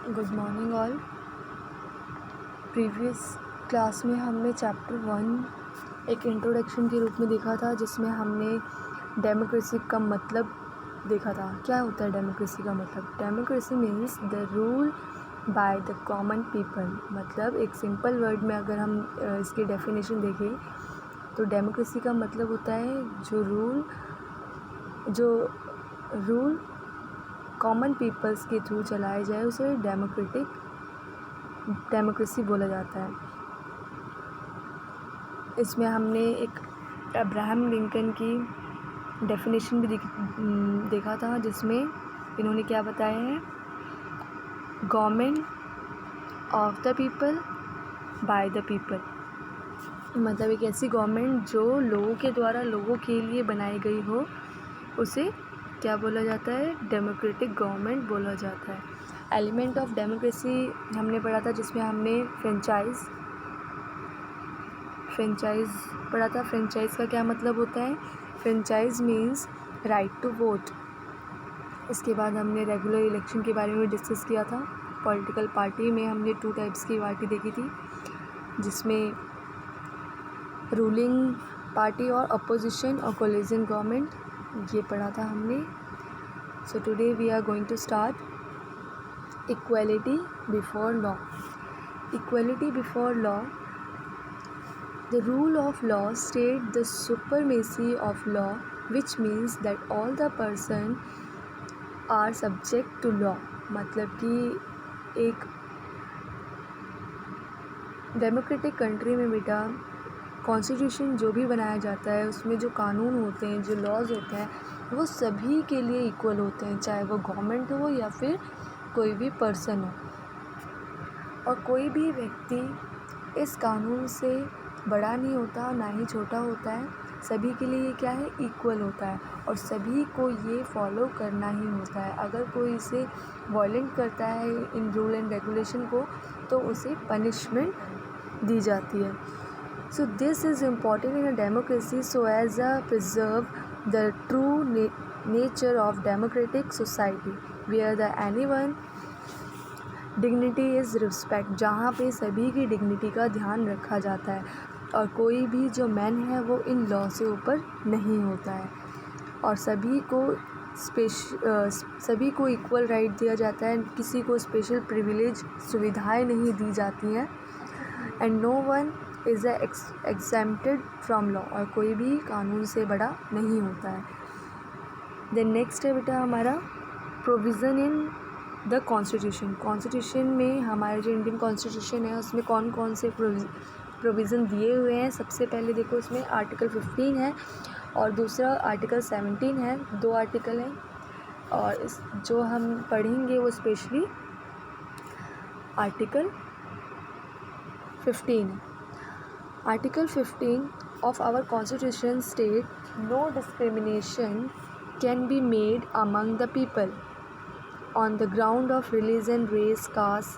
Good morning all. Previous class में हमने chapter 1 एक इंट्रोडक्शन के रूप में देखा था, जिसमें हमने डेमोक्रेसी का मतलब देखा था। क्या होता है डेमोक्रेसी का मतलब? Democracy means the rule by the common people. मतलब एक सिंपल वर्ड में अगर हम इसकी डेफिनेशन देखें तो डेमोक्रेसी का मतलब होता है जो रूल कॉमन पीपल्स के थ्रू चलाया जाए, उसे डेमोक्रेसी बोला जाता है। इसमें हमने एक अब्राहम लिंकन की डेफिनेशन भी देखा था, जिसमें इन्होंने क्या बताया है? Government of the people by the people. मतलब एक ऐसी गवर्नमेंट जो लोगों के द्वारा लोगों के लिए बनाई गई हो, उसे क्या बोला जाता है? डेमोक्रेटिक गवर्नमेंट बोला जाता है। एलिमेंट ऑफ डेमोक्रेसी हमने पढ़ा था, जिसमें हमने फ्रेंचाइज़ पढ़ा था। फ्रेंचाइज़ का क्या मतलब होता है? Franchise means right to vote. इसके बाद हमने रेगुलर इलेक्शन के बारे में डिस्कस किया था। पॉलिटिकल पार्टी में हमने 2 टाइप्स की पार्टी देखी थी, जिसमें रूलिंग पार्टी और अपोजिशन और कोलिशन गवर्नमेंट, ये पढ़ा था हमने। So today we are going to start equality before law. Equality before law. The rule of law states the supremacy of law, which means that all the person are subject to law. मतलब कि एक democratic country में बेटा constitution जो भी बनाया जाता है, उसमें जो कानून होते हैं, जो लॉज होते हैं, वो सभी के लिए इक्वल होते हैं, चाहे वो गवर्नमेंट हो या फिर कोई भी पर्सन हो। और कोई भी व्यक्ति इस कानून से बड़ा नहीं होता, ना ही छोटा होता है। सभी के लिए क्या है? इक्वल होता है, और सभी को ये फॉलो करना ही होता है। अगर कोई इसे वायलेंट करता है इन रूल एंड रेगुलेशन को, तो उसे पनिशमेंट दी जाती है। So this is important in a democracy so as a preserve the true nature of democratic society where the anyone dignity is respect, जहाँ पे सभी की डिग्निटी का ध्यान रखा जाता है, और कोई भी जो मैन है वो इन लॉ से ऊपर नहीं होता है, और सभी को इक्वल राइट दिया जाता है। किसी को स्पेशल प्रिविलेज सुविधाएं नहीं दी जाती हैं। And no one is exempted from law, और कोई भी कानून से बड़ा नहीं होता है। देन नेक्स्ट है बेटा हमारा प्रोविज़न इन द कॉन्स्टिट्यूशन में हमारे जो इंडियन कॉन्स्टिट्यूशन है, उसमें कौन कौन से प्रोविज़न दिए हुए हैं। सबसे पहले देखो, इसमें आर्टिकल 15 है और दूसरा आर्टिकल 17 है। 2 आर्टिकल हैं, और जो हम पढ़ेंगे वो स्पेशली आर्टिकल 15 है। Article 15 of our constitution state no discrimination can be made among the people on the ground of religion, race, caste,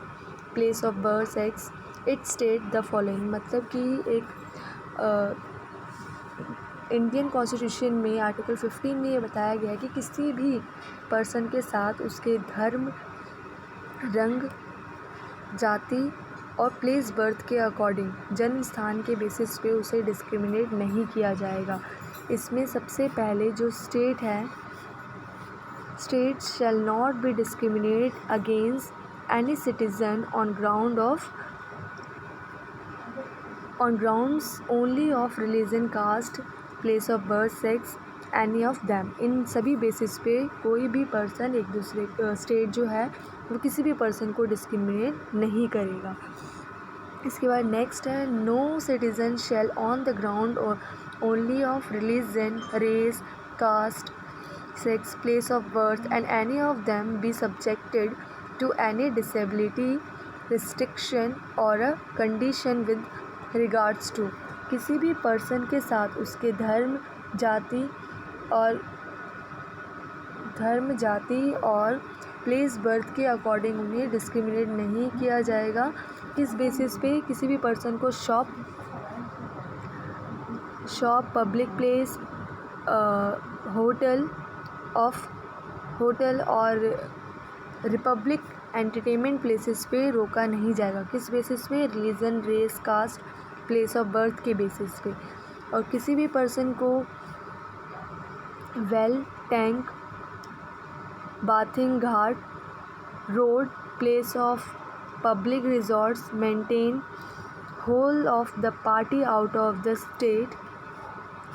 place of birth, sex. It state the following। मतलब कि एक इंडियन कॉन्स्टिट्यूशन में article 15 में ये बताया गया है कि किसी भी पर्सन के साथ उसके धर्म, रंग, जाति और प्लेस बर्थ के अकॉर्डिंग, जन्म स्थान के बेसिस पे उसे डिस्क्रिमिनेट नहीं किया जाएगा। इसमें सबसे पहले जो स्टेट है, states shall not be discriminate against any citizen on grounds only of religion, caste, place of birth, sex, any of them। इन सभी बेसिस पे कोई भी पर्सन एक दूसरे स्टेट जो है वो किसी भी पर्सन को डिस्क्रिमिनेट नहीं करेगा। इसके बाद नेक्स्ट है no citizen shall on the ground और only of religion, race, caste, sex, place of birth and any of them be subjected to any disability, restriction or a condition with regards to। किसी भी person के साथ उसके धर्म, जाति और place birth के अकॉर्डिंग उन्हें डिस्क्रिमिनेट नहीं किया जाएगा। किस बेसिस पे? किसी भी पर्सन को शॉप, पब्लिक प्लेस, होटल और रिपब्लिक एंटरटेनमेंट प्लेसेस पे रोका नहीं जाएगा। किस बेसिस पे? Religion, race, caste, place of birth के बेसिस पे। और किसी भी पर्सन को well, tank, bathing ghat, road, place of public resorts, maintain whole of the party out of the state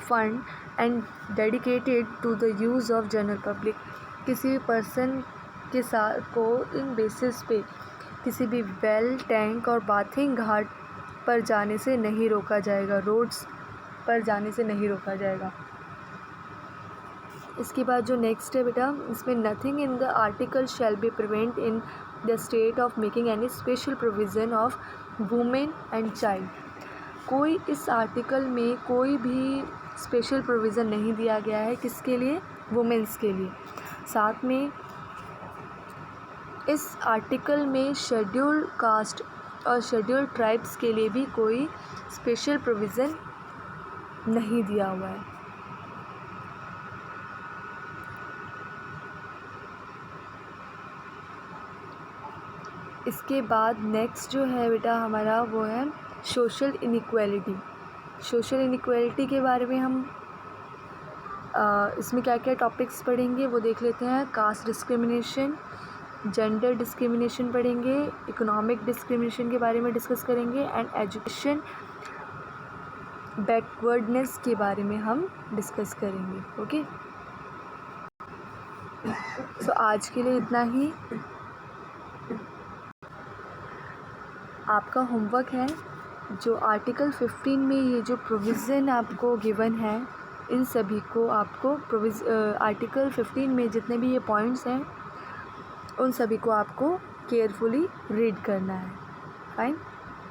fund and dedicated to the use of general public। किसी भी person के साथ को इन बेसिस पे किसी भी वेल, टैंक और बाथिंग घाट पर जाने से नहीं रोका जाएगा, रोड्स पर जाने से नहीं रोका जाएगा। इसके बाद जो नेक्स्ट है बेटा, इसमें nothing in the article shall be prevent in the state of making any special provision of women and child. कोई इस आर्टिकल में कोई भी स्पेशल प्रोविज़न नहीं दिया गया है, किसके लिए? वुमेन्स के लिए। साथ में इस आर्टिकल में शेड्यूल्ड कास्ट और शेड्यूल्ड ट्राइब्स के लिए भी कोई स्पेशल प्रोविज़न नहीं दिया हुआ है। इसके बाद नेक्स्ट जो है बेटा हमारा वो है सोशल इनइक्वालिटी। सोशल इनइक्वालिटी के बारे में हम इसमें क्या क्या टॉपिक्स पढ़ेंगे वो देख लेते हैं। कास्ट डिस्क्रिमिनेशन, जेंडर डिस्क्रिमिनेशन पढ़ेंगे, इकोनॉमिक डिस्क्रिमिनेशन के बारे में डिस्कस करेंगे एंड एजुकेशन बैकवर्डनेस के बारे में हम डिस्कस करेंगे। ओके, सो आज के लिए इतना ही। आपका होमवर्क है जो आर्टिकल 15 में ये जो प्रोविज़न आपको गिवन है, इन सभी को आपको आर्टिकल 15 में जितने भी ये पॉइंट्स हैं उन सभी को आपको केयरफुली रीड करना है। फाइन।